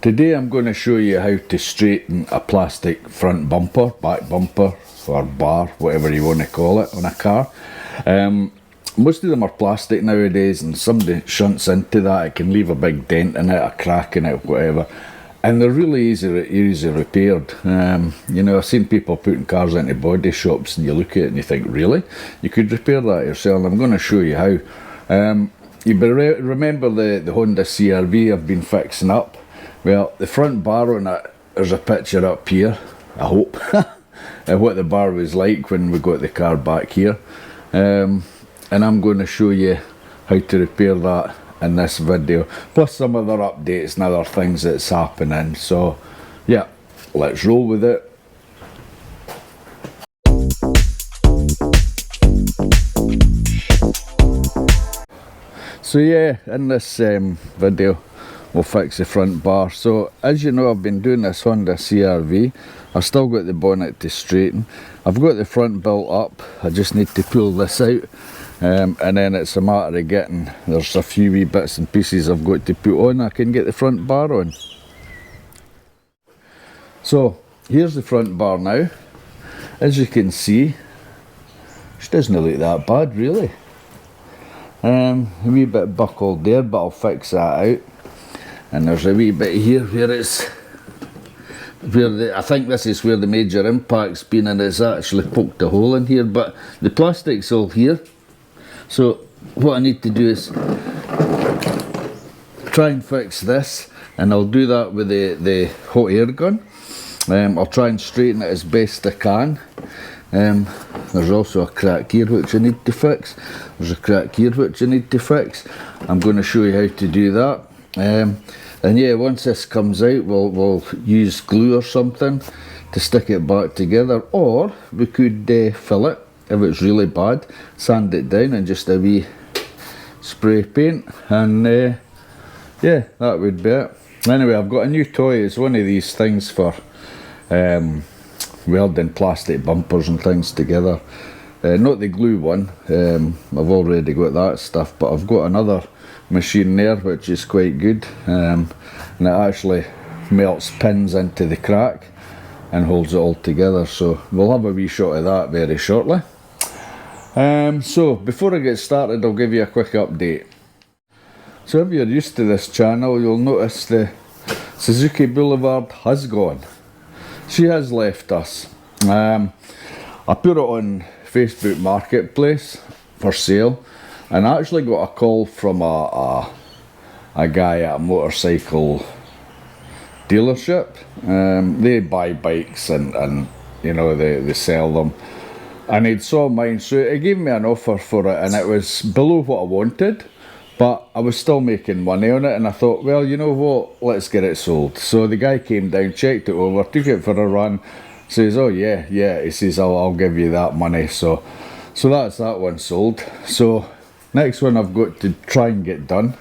Today I'm going to show you how to straighten a plastic front bumper, back bumper, or bar, whatever you want to call it, on a car. Most of them are plastic nowadays, and somebody shunts into that, it can leave a big dent in it, a crack in it, whatever. And they're really easy repaired. You know, I've seen people putting cars into body shops and you look at it and you think, really? You could repair that yourself? I'm going to show you how. You remember the Honda CR-V I've been fixing up? Well, the front bar on it, there's a picture up here, I hope, of what the bar was like when we got the car back here. And I'm going to show you how to repair that in this video, plus some other updates and other things that's happening. So yeah, let's roll with it. So yeah, in this video we'll fix the front bar. So as you know, I've been doing this Honda CR-V. I've still got the bonnet to straighten. I've got the front built up, I just need to pull this out. And then it's a matter of getting, there's a few wee bits and pieces I've got to put on. I can get the front bar on. So here's the front bar now. As you can see, it doesn't look that bad really. A wee bit buckled there, but I'll fix that out. And there's a wee bit here where it's, I think this is where the major impact's been, and it's actually poked a hole in here, but the plastic's all here. So what I need to do is try and fix this, and I'll do that with the hot air gun. I'll try and straighten it as best I can. There's also a crack here which I need to fix. There's a crack here which I need to fix. I'm going to show you how to do that. And yeah, once this comes out, we'll use glue or something to stick it back together, or we could fill it if it's really bad, sand it down and just a wee spray paint, and yeah, that would be it. Anyway, I've got a new toy. It's one of these things for welding plastic bumpers and things together. Not the glue one, I've already got that stuff, but I've got another machine there which is quite good, and it actually melts pins into the crack and holds it all together. So we'll have a wee shot of that very shortly. So before I get started, I'll give you a quick update. So if you're used to this channel, you'll notice the Suzuki Boulevard has gone. She has left us. I put it on Facebook Marketplace for sale, and I actually got a call from a guy at a motorcycle dealership. They buy bikes and you know, they sell them, and he'd saw mine, so he gave me an offer for it, and it was below what I wanted, but I was still making money on it, and I thought, well, you know what, let's get it sold. So the guy came down, checked it over, took it for a run, says, oh yeah, he says, I'll give you that money. So that's that one sold. So next one I've got to try and get done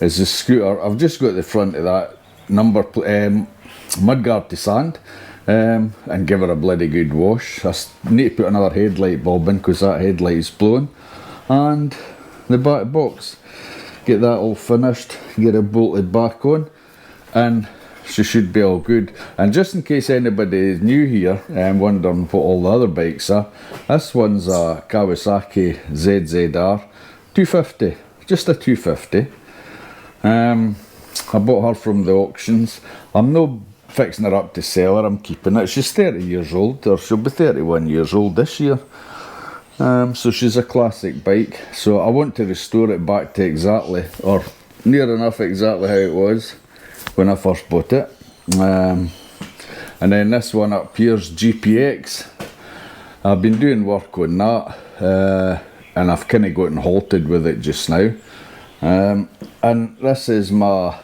is the scooter. I've just got the front of that mudguard to sand, and give her a bloody good wash. I need to put another headlight bulb in because that headlight is blown, and the back box, get that all finished, get it bolted back on, and she should be all good. And just in case anybody is new here and wondering what all the other bikes are, this one's a Kawasaki ZZR 250, just a 250. I bought her from the auctions. I'm not fixing her up to sell her, I'm keeping it. She's 30 years old, or she'll be 31 years old this year. So she's a classic bike, so I want to restore it back to exactly, or near enough exactly how it was when I first bought it. And then this one up here's GPX. I've been doing work on that, and I've kind of gotten halted with it just now. And this is my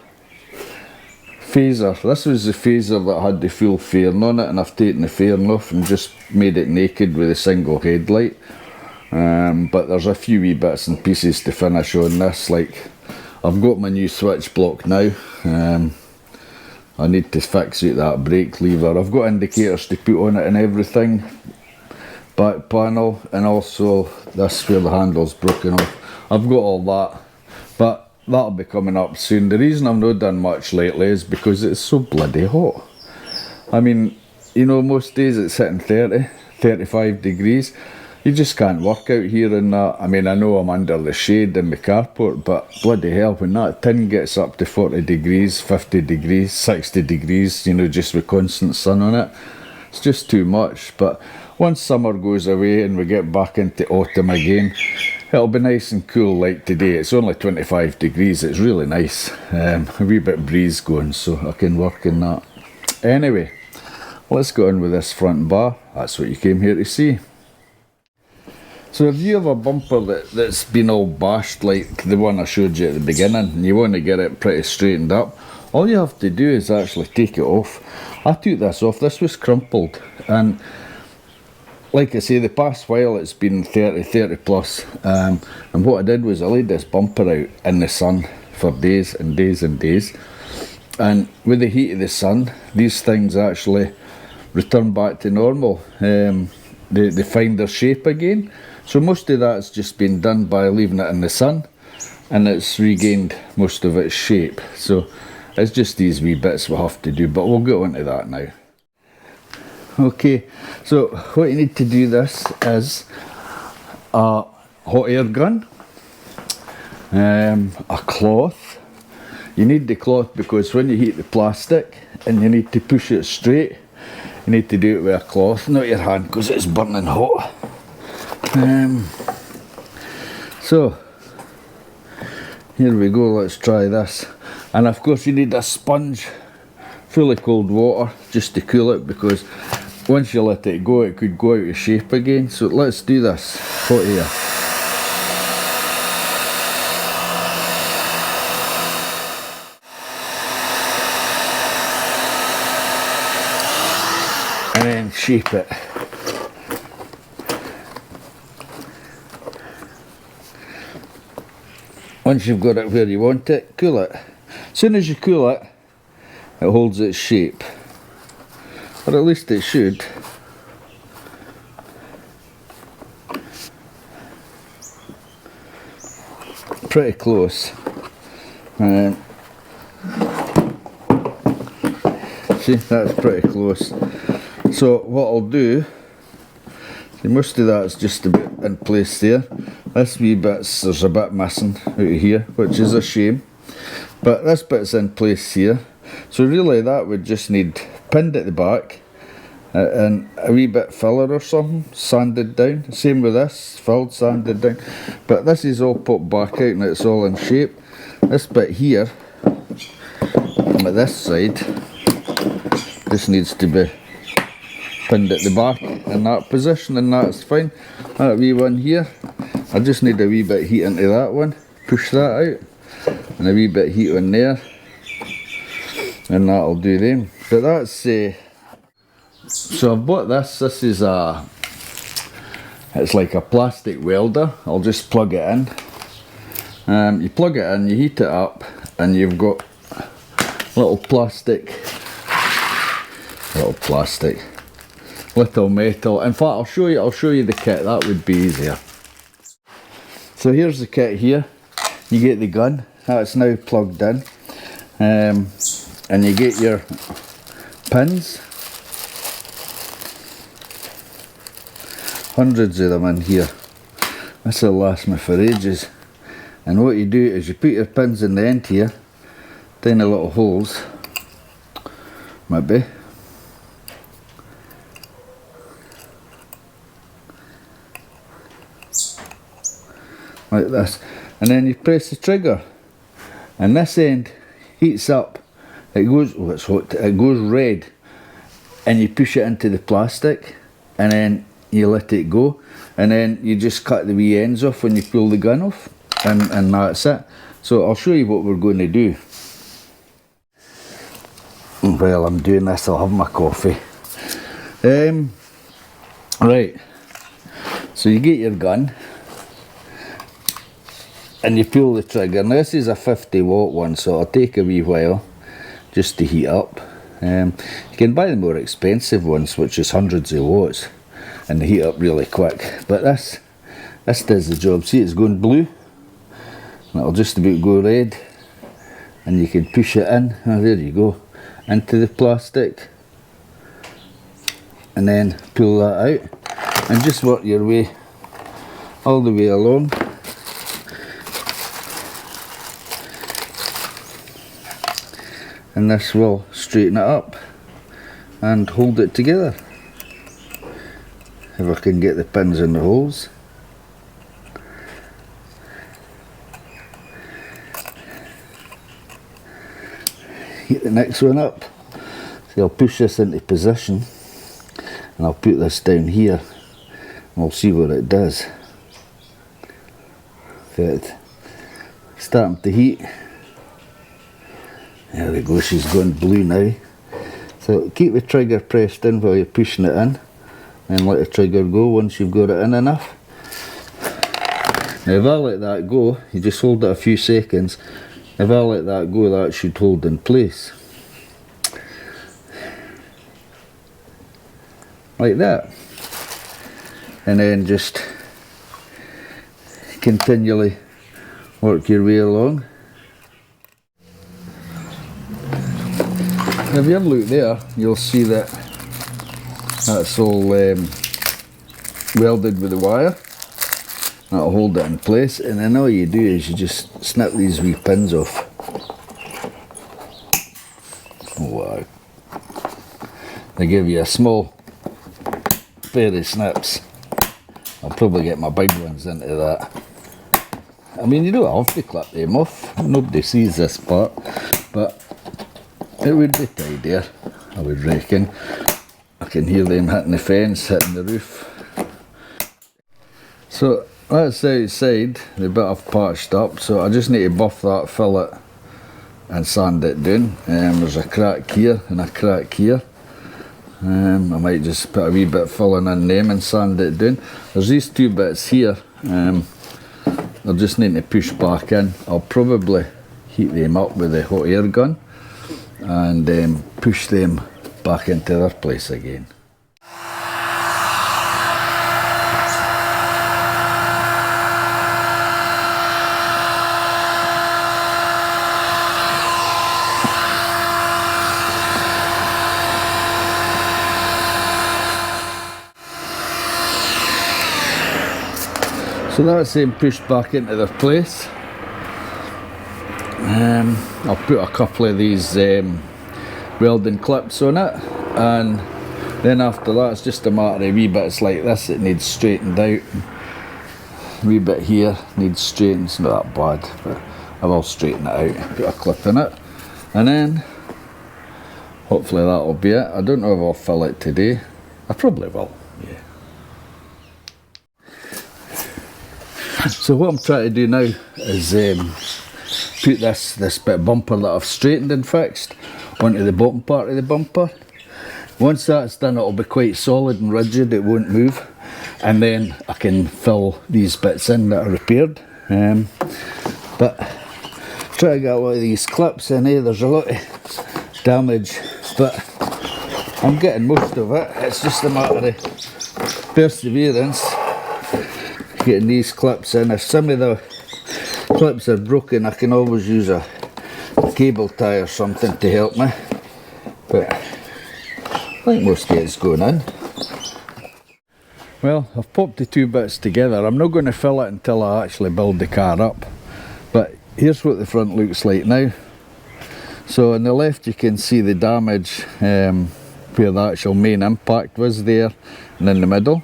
phaser. This was the phaser that had the full fairing on it, and I've taken the fairing off and just made it naked with a single headlight. But there's a few wee bits and pieces to finish on this. Like, I've got my new switch block now. I need to fix out that brake lever. I've got indicators to put on it and everything. Back panel, and also this where the handle's broken off. I've got all that. But that'll be coming up soon. The reason I've not done much lately is because it's so bloody hot. I mean, you know, most days it's hitting 30, 35 degrees. You just can't work out here and that. I mean, I know I'm under the shade in the carport, but bloody hell, when that tin gets up to 40 degrees, 50 degrees, 60 degrees, you know, just with constant sun on it, it's just too much. But once summer goes away and we get back into autumn again, it'll be nice and cool like today. It's only 25 degrees, it's really nice. A wee bit breeze going, so I can work in that. Anyway, let's go on with this front bar. That's what you came here to see. So if you have a bumper that's been all bashed like the one I showed you at the beginning, and you want to get it pretty straightened up, all you have to do is actually take it off. I took this off, this was crumpled, and like I say, the past while it's been 30 plus, and what I did was I laid this bumper out in the sun for days and days and days, and with the heat of the sun, these things actually return back to normal. They find their shape again. So most of that's just been done by leaving it in the sun, and it's regained most of its shape. So it's just these wee bits we'll have to do, but we'll go into that now. Okay, so what you need to do this is a hot air gun, a cloth. You need the cloth because when you heat the plastic and you need to push it straight, you need to do it with a cloth, not your hand, because it's burning hot. So here we go, let's try this. And of course you need a sponge full of cold water just to cool it, because once you let it go it could go out of shape again. So let's do this. Hot air. And then shape it. Once you've got it where you want it, cool it. As soon as you cool it, it holds its shape. Or at least it should. Pretty close. See, that's pretty close. So what I'll do, see, most of that's just a bit in place there. This wee bit's, there's a bit missing out of here, which is a shame. But this bit's in place here. So really that would just need pinned at the back and a wee bit filler or something, sanded down. Same with this, filled, sanded down. But this is all put back out and it's all in shape. This bit here, and at this side, this needs to be pinned at the back in that position, and that's fine. That wee one here, I just need a wee bit of heat into that one, push that out, and a wee bit of heat on there, and that'll do them. But that's so I've bought this is it's like a plastic welder. I'll just plug it in. You plug it in, you heat it up, and you've got little metal. In fact, I'll show you the kit. That would be easier. So here's the kit here. You get the gun. That's now plugged in, and you get your pins. Hundreds of them in here. This will last me for ages. And what you do is you put your pins in the end here, tiny little holes, maybe. Like this, and then you press the trigger, and this end heats up. It goes, oh, it's hot. It goes red, and you push it into the plastic, and then you let it go, and then you just cut the wee ends off when you pull the gun off, and that's it. So I'll show you what we're going to do. While I'm doing this, I'll have my coffee. Right, so you get your gun and you pull the trigger. Now this is a 50 watt one, so it'll take a wee while just to heat up. You can buy the more expensive ones, which is hundreds of watts, and they heat up really quick. But this does the job. See, it's going blue. It'll just about go red, and you can push it in, oh, there you go, into the plastic, and then pull that out and just work your way all the way along. And this will straighten it up and hold it together. If I can get the pins in the holes. Get the next one up. So I'll push this into position and I'll put this down here and we'll see what it does. Good. Starting to heat. There we go, she's gone blue now. So keep the trigger pressed in while you're pushing it in, and let the trigger go once you've got it in enough. Now if I let that go, you just hold it a few seconds. If I let that go, that should hold in place. Like that. And then just continually work your way along. If you have a look there, you'll see that that's all welded with the wire. That'll hold it in place, and then all you do is you just snip these wee pins off. Oh wow. They give you a small pair of snips. I'll probably get my big ones into that. I mean, you don't have to clip them off, nobody sees this part, but it would be tidier, I would reckon. I can hear them hitting the fence, hitting the roof. So that's outside, the bit I've patched up, so I just need to buff that fillet and sand it down. There's a crack here and a crack here. I might just put a wee bit of filling in them and sand it down. There's these two bits here, I'll just need to push back in. I'll probably heat them up with the hot air gun and push them back into their place again. So that's them pushed back into their place. I'll put a couple of these welding clips on it, and then after that it's just a matter of wee bits like this that needs straightened out. A wee bit here needs straightened, it's not that bad, but I will straighten it out, put a clip in it, and then hopefully that'll be it. I don't know if I'll fill it today. I probably will, yeah. So what I'm trying to do now is put this bit of bumper that I've straightened and fixed onto the bottom part of the bumper. Once that's done, it'll be quite solid and rigid, it won't move, and then I can fill these bits in that are repaired. But try to get a lot of these clips in here. There's a lot of damage, but I'm getting most of it. It's just a matter of perseverance getting these clips in. If some of the clips are broken, I can always use a cable tie or something to help me, but I think most of it's going in. Well, I've popped the two bits together. I'm not going to fill it until I actually build the car up, but here's what the front looks like now. So on the left you can see the damage where the actual main impact was there, and in the middle.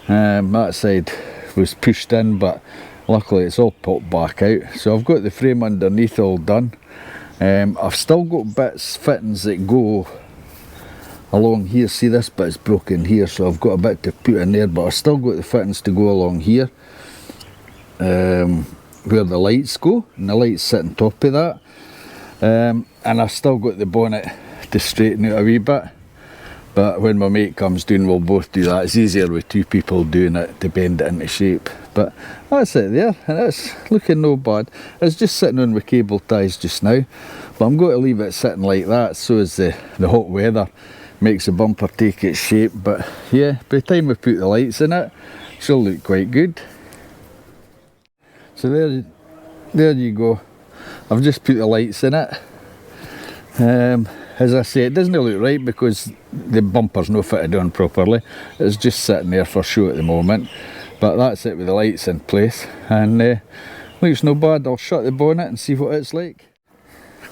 That side was pushed in, but luckily it's all popped back out. So I've got the frame underneath all done. I've still got bits, fittings that go along here. See, this bit's broken here, so I've got a bit to put in there, but I've still got the fittings to go along here where the lights go, and the lights sit on top of that. And I've still got the bonnet to straighten out a wee bit. But when my mate comes down, we'll both do that. It's easier with two people doing it to bend it into shape. But that's it there, and it's looking no bad. It's just sitting on with cable ties just now, but I'm going to leave it sitting like that so as the hot weather makes the bumper take its shape. But yeah, by the time we put the lights in it, she'll look quite good. So there you go. I've just put the lights in it. As I say, it doesn't look right because the bumper's not fitted on properly. It's just sitting there for show at the moment. But that's it with the lights in place. And looks no bad. I'll shut the bonnet and see what it's like.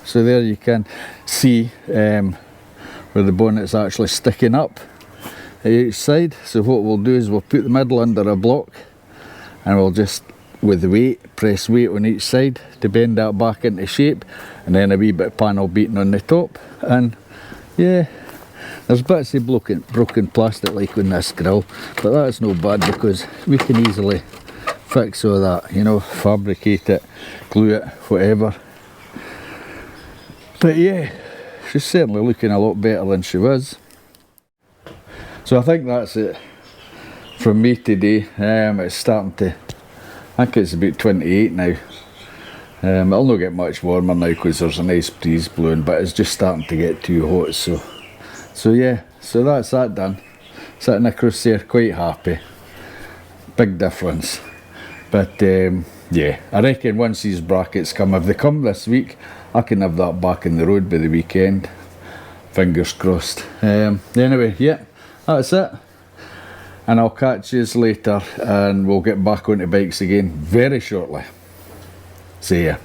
So there you can see where the bonnet's actually sticking up at each side. So what we'll do is we'll put the middle under a block and we'll just, with the weight, press weight on each side to bend that back into shape, and then a wee bit of panel beating on the top. And yeah, there's bits of broken plastic like on this grill, but that's no bad because we can easily fix all that, you know, fabricate it, glue it, whatever. But yeah, she's certainly looking a lot better than she was. So I think that's it from me today. It's starting to, I think it's about 28 now. It'll not get much warmer now because there's a nice breeze blowing, but it's just starting to get too hot. So yeah, so that's that done. Sitting across there quite happy. Big difference. But yeah, I reckon once these brackets come, if they come this week, I can have that back in the road by the weekend. Fingers crossed. Anyway, yeah, that's it. And I'll catch you later and we'll get back onto bikes again very shortly. See ya.